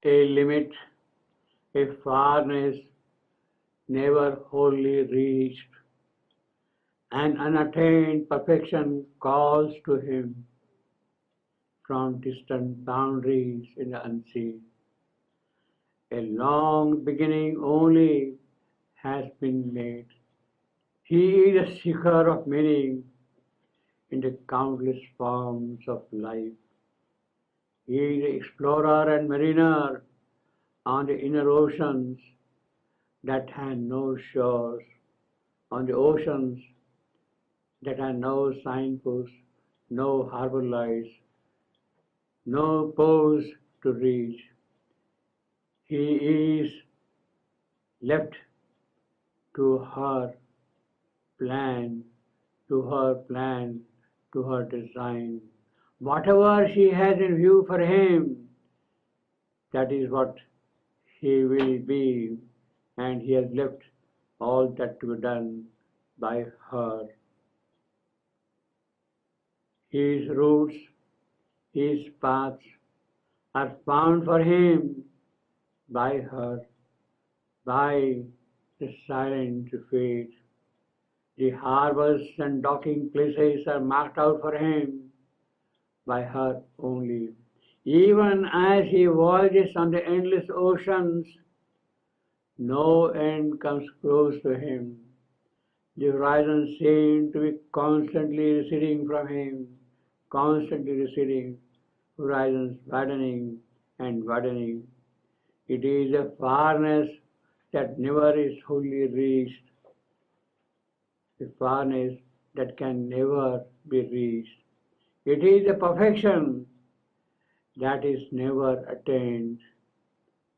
A limit, a farness never wholly reached, an unattained perfection calls to him from distant boundaries in the unseen. A long beginning only has been made. He is a seeker of meaning in the countless forms of life. He is the explorer and mariner on the inner oceans that have no shores, on the oceans that have no signposts, no harbor lights, no post to reach. He is left to her plan, to her plan, to her design. Whatever she has in view for him, that is what he will be, and he has left all that to be done by her. His routes, his paths are found for him by her, by the silent fate. The harbors and docking places are marked out for him by her only. Even as he voyages on the endless oceans, no end comes close to him. The horizon seems to be constantly receding from him, constantly receding, horizons widening and widening. It is a farness that never is wholly reached, a farness that can never be reached. It is a perfection that is never attained.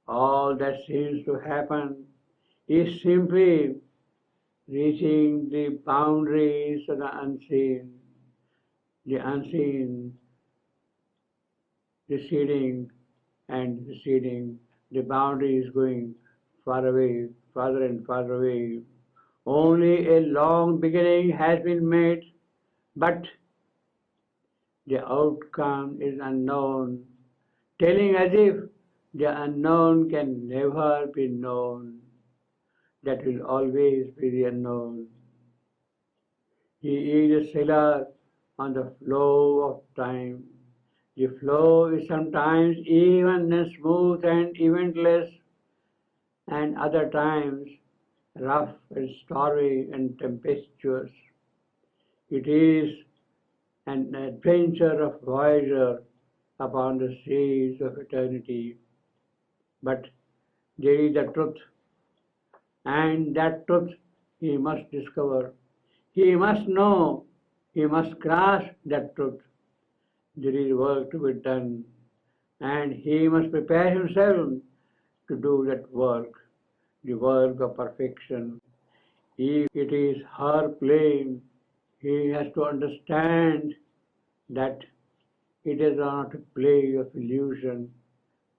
All that seems to happen is simply reaching the boundaries of the unseen receding and receding, the boundaries going far away, farther and farther away. Only a long beginning has been made, but the outcome is unknown, telling as if the unknown can never be known. That will always be the unknown. He is a sailor on the flow of time. The flow is sometimes even and smooth and eventless, and other times rough and stormy and tempestuous. It is an adventure of voyager upon the seas of eternity. But there is a truth, and that truth he must discover. He must know, he must grasp that truth. There is work to be done, and he must prepare himself to do that work, the work of perfection. If it is her play, he has to understand that it is not a play of illusion,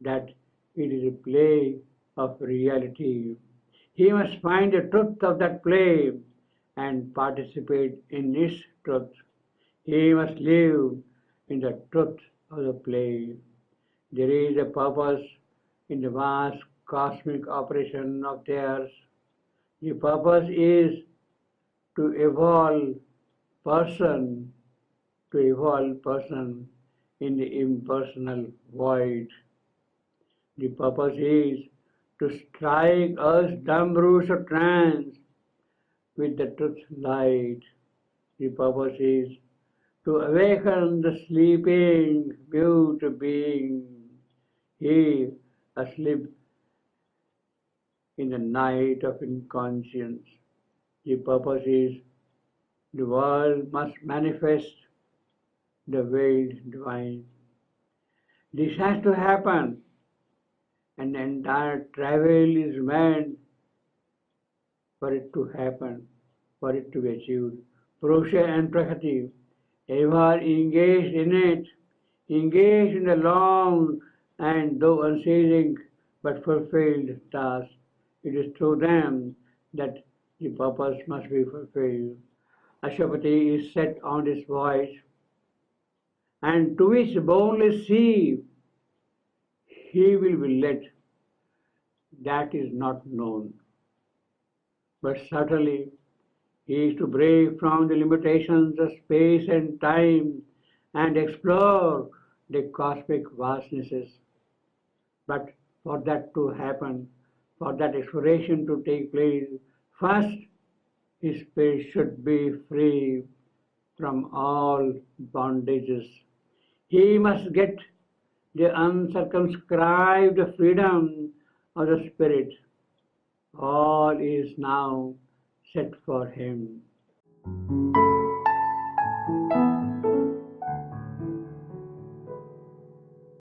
that it is a play of reality. He must find the truth of that play and participate in its truth. He must live in the truth of the play. There is a purpose in the vast cosmic operation of theirs. The purpose is to evolve person, to evolve person in the impersonal void. The purpose is to strike us dumb roots of trance with the truth light. The purpose is to awaken the sleeping mute being, he asleep in the night of inconscience. The purpose is the world must manifest the way divine. This has to happen, and the entire travel is meant for it to happen, for it to be achieved. Purusha and Prakriti, ever engaged in it, engaged in the long and though unceasing but fulfilled task. It is through them that the purpose must be fulfilled. Ashwapati is set on this voyage, and to which boundless sea he will be led, that is not known. But certainly he is to break from the limitations of space and time and explore the cosmic vastnesses. But for that to happen, for that exploration to take place, first his spirit should be free from all bondages. He must get the uncircumscribed freedom of the spirit. All is now set for him.